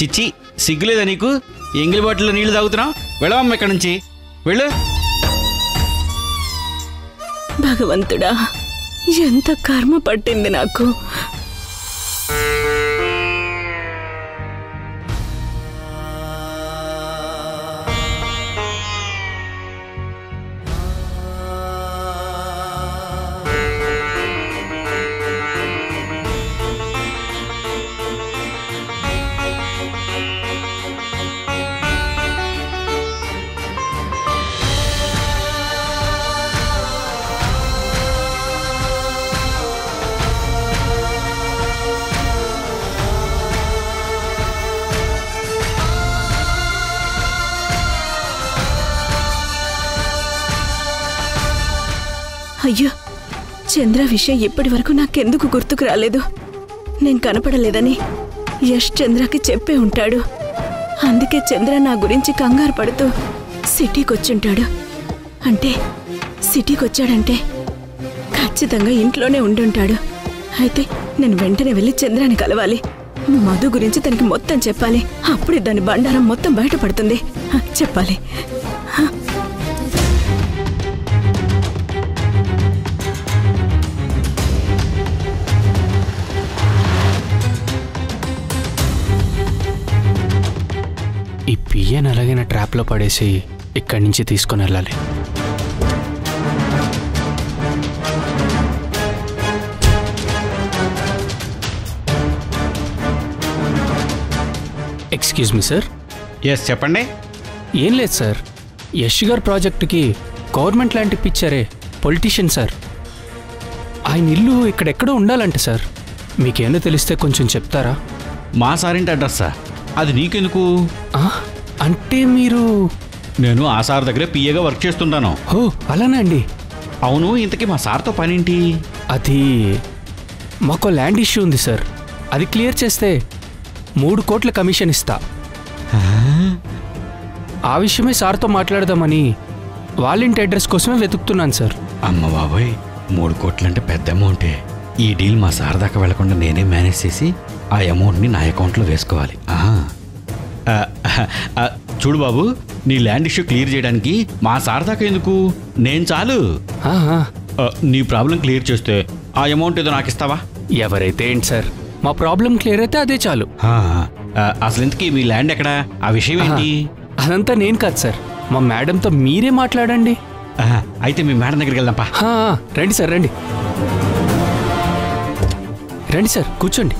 చిచ్చి సిగ్గులేదా నీకు? ఎంగిలి బాటిల్లో నీళ్లు తాగుతున్నావు? వెళ్ళవమ్మ ఇక్కడి నుంచి, వెళ్ళు. భగవంతుడా, ఎంత కర్మ పట్టింది నాకు. అయ్యో, చంద్ర విషయం ఇప్పటి వరకు నాకెందుకు గుర్తుకు రాలేదు? నేను కనపడలేదని యష్ చంద్రకి చెప్పే ఉంటాడు. అందుకే చంద్ర నా గురించి కంగారు పడుతూ సిటీకి వచ్చుంటాడు. అంటే సిటీకి వచ్చాడంటే ఖచ్చితంగా ఇంట్లోనే ఉండుంటాడు. అయితే నేను వెంటనే వెళ్ళి చంద్రాని కలవాలి. మధు గురించి తనకి మొత్తం చెప్పాలి. అప్పుడే దాని బండారం మొత్తం బయటపడుతుంది. చెప్పాలి. ఈ పియ్యని అలాగైనా ట్రాప్లో పడేసి ఇక్కడి నుంచి తీసుకుని వెళ్ళాలి. Excuse me sir. ఎస్, చెప్పండి. ఏం లేదు సార్, యష్ గారు ప్రాజెక్టుకి గవర్నమెంట్ ల్యాండ్ ఇప్పించారే, పొలిటీషియన్ సార్. ఆయన ఇల్లు ఇక్కడెక్కడో ఉండాలంట సార్. మీకేమో తెలిస్తే కొంచెం చెప్తారా? మా సారింటి అడ్రస్సా? అది నీకెందుకు? అంటే మీరు? నేను ఆ సార్ దగ్గరే పిఏగా వర్క్ చేస్తుంటాను. ఓ, అలానే అండి. అవును, ఇంతకీ మా సార్తో పనేంటి? అది మాకు ల్యాండ్ ఇష్యూ ఉంది సార్. అది క్లియర్ చేస్తే 3 కోట్ల కమిషన్ ఇస్తా. ఆ విషయమే సార్తో మాట్లాడదామని వాళ్ళింటి అడ్రస్ కోసమే వెతుకుతున్నాను సార్. అమ్మ బాబాయ్, 3 కోట్లంటే పెద్ద అమౌంటే. ఈ డీల్ మా సార్ దాకా వెళ్లకుండా నేనే మేనేజ్ చేసి ఆ అమౌంట్ని నా అకౌంట్లో వేసుకోవాలి. చూడు బాబు, నీ ల్యాండ్ ఇష్యూ క్లియర్ చేయడానికి మా సార్ దాకా ఎందుకు? నేను చాలు. నీ ప్రాబ్లం క్లియర్ చేస్తే ఆ అమౌంట్ ఏదో నాకు ఇస్తావా? ఎవరైతే ఏంటి సార్, మా ప్రాబ్లం క్లియర్ అయితే అదే చాలు. అసలు ఇంతకీ మీ ల్యాండ్ ఎక్కడా? ఆ విషయం ఏంటి? అదంతా నేను కాదు సార్, మా మేడంతో మీరే మాట్లాడండి. అయితే మీ మేడం దగ్గరికి వెళ్దాంపా. రండి సార్, రండి రండి సార్, కూర్చోండి.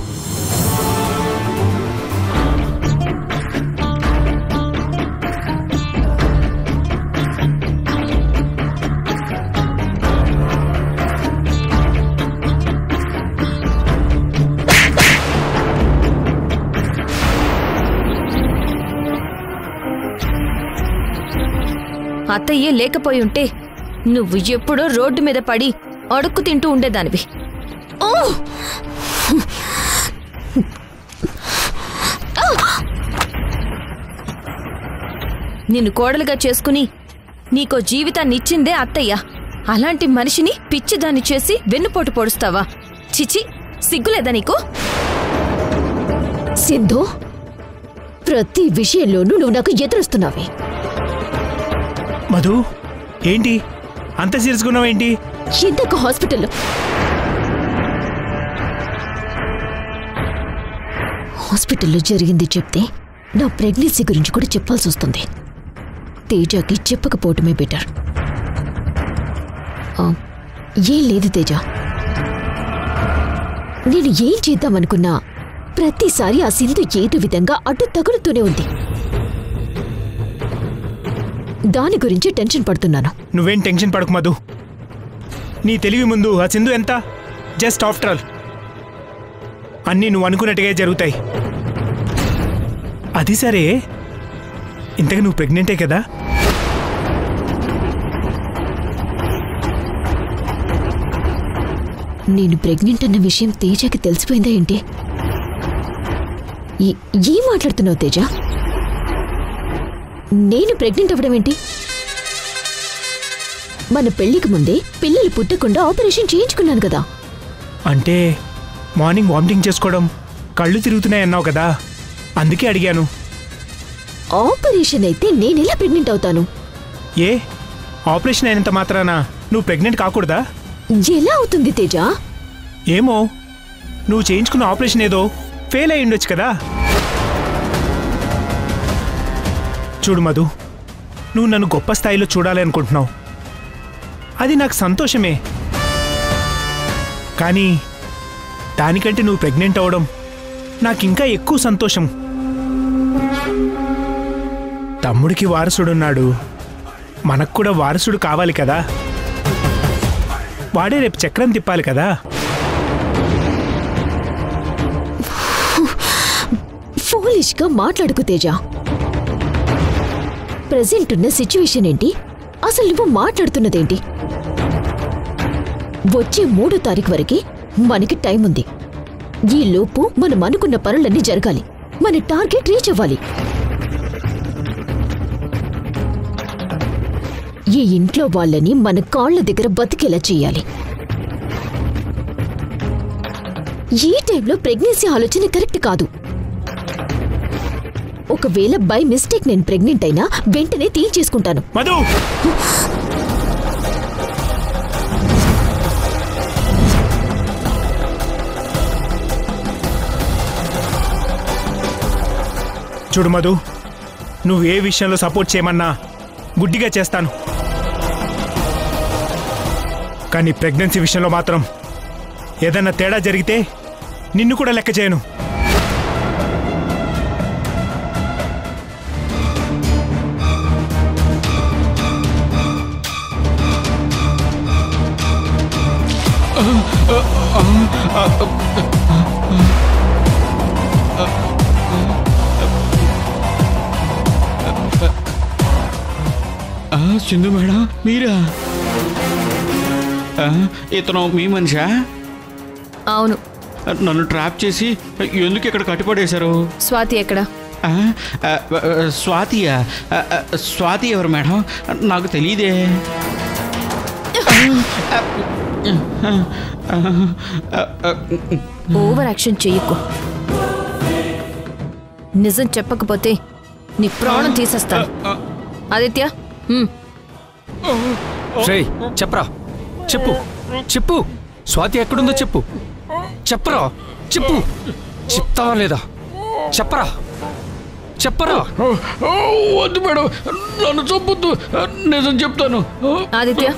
అత్తయ్యే లేకపోయి ఉంటే నువ్వు ఎప్పుడో రోడ్డు మీద పడి అడుక్కు తింటూ ఉండేదానివి. నిన్ను కోడలుగా చేసుకుని నీకో జీవితాన్ని ఇచ్చిందే అత్తయ్య. అలాంటి మనిషిని పిచ్చిదాన్ని చేసి వెన్నుపోటు పొడుస్తావా? చిచి, సిగ్గులేదా నీకు? సింధు, ప్రతి విషయంలోనూ నువ్వు నాకు ఎదురుస్తున్నావే. మధు, ఏంటి అంత సీరియస్గున్నావేంటి? ఇంతకు హాస్పిటల్లో జరిగింది చెప్తే నా ప్రెగ్నెన్సీ గురించి కూడా చెప్పాల్సి వస్తుంది. తేజకి చెప్పకపోవటమే బెటర్. ఏం లేదు తేజ, నేను ఏం చేద్దామనుకున్నా ప్రతిసారి ఆ సింధు ఏదో విధంగా అడ్డు తగులుతూనే ఉంది. దాని గురించి టెన్షన్ పడుతున్నాను. నువ్వేం టెన్షన్ పడకు మధు. నీ తెలివి ముందు ఆ సింధు ఎంత? జస్ట్ ఆఫ్టర్ ఆల్ అన్నీ నువ్వు అనుకున్నట్టుగా జరుగుతాయి. అది సరే, ఇంతగా నువ్వు ప్రెగ్నెంటే కదా? నేను ప్రెగ్నెంట్ అన్న విషయం తేజకి తెలిసిపోయిందా ఏంటి? ఏం మాట్లాడుతున్నావు తేజ? నేను ప్రెగ్నెంట్ అవ్వడం ఏంటి? మన పెళ్లికి ముందే పిల్లలు పుట్టకుండా ఆపరేషన్ చేయించుకున్నాను కదా. అంటే మార్నింగ్ వామిటింగ్ చేసుకోవడం, కళ్ళు తిరుగుతున్నాయి అన్నావు కదా, అందుకే అడిగాను. ఆపరేషన్ అయితే నేనెలా ప్రెగ్నెంట్ అవుతాను? ఏ ఆపరేషన్ అయినంత మాత్రాన నువ్వు ప్రెగ్నెంట్ కాకూడదా? ఎలా అవుతుంది తేజ? ఏమో, నువ్వు చేయించుకున్న ఆపరేషన్ ఏదో ఫెయిల్ అయి ఉండొచ్చు కదా. చూడు మధు, నువ్వు నన్ను గొప్ప స్థాయిలో చూడాలి అనుకుంటున్నావు. అది నాకు సంతోషమే. కానీ దానికంటే నువ్వు ప్రెగ్నెంట్ అవ్వడం నాకు ఇంకా ఎక్కువ సంతోషం. తమ్ముడికి వారసుడున్నాడు, మనకు కూడా వారసుడు కావాలి కదా. వాడే రేపు చక్రం తిప్పాలి కదా. ఫూలిష్గా మాట్లాడుకు తేజ. ప్రెజెంట్ ఉన్న సిచ్యువేషన్ ఏంటి? అసలు నువ్వు మాట్లాడుతున్నదేంటి? వచ్చే 3వ తారీఖు వరకు మనకి టైం ఉంది. ఈ లోపు మనం అనుకున్న పనులన్నీ జరగాలి. మన టార్గెట్ రీచ్ అవ్వాలి. ఈ ఇంట్లో వాళ్ళని మన కాళ్ల దగ్గర బతికేలా చెయ్యాలి. ఈ టైంలో ప్రెగ్నెన్సీ ఆలోచన కరెక్ట్ కాదు. ఒకవేళ బై మిస్టేక్ నేను ప్రెగ్నెంట్ అయినా వెంటనే తీర్చేసుకుంటాను. మధు, చూడు మధు, నువ్వు ఏ విషయంలో సపోర్ట్ చేయమన్నా గుడ్డిగా చేస్తాను. కానీ ప్రెగ్నెన్సీ విషయంలో మాత్రం ఏదన్నా తేడా జరిగితే నిన్ను కూడా లెక్క చేయను. సింధు మేడం, మీరా? ఇతను మీ మనిషా? అవును. నన్ను ట్రాప్ చేసి ఎందుకు ఇక్కడ కట్టిపడేశారు? స్వాతి ఎక్కడ? స్వాతియా? స్వాతి ఎవరు మేడం? నాకు తెలియదే. ఓవర్ యాక్షన్ చెయ్యకు. నిజం చెప్పకపోతే నీ ప్రాణం తీసేస్తాను. ఆదిత్య, రేయ్ చెప్పరా, చెప్పు చెప్పు. స్వాతి ఎక్కడుందో చెప్పు. చెప్పరా, చెప్పు. చెప్తావా లేదా? చెప్పరా, చెప్పరా. వద్దు మేడం, నన్ను చంపొద్దు, నిజం చెప్తాను. ఆదిత్య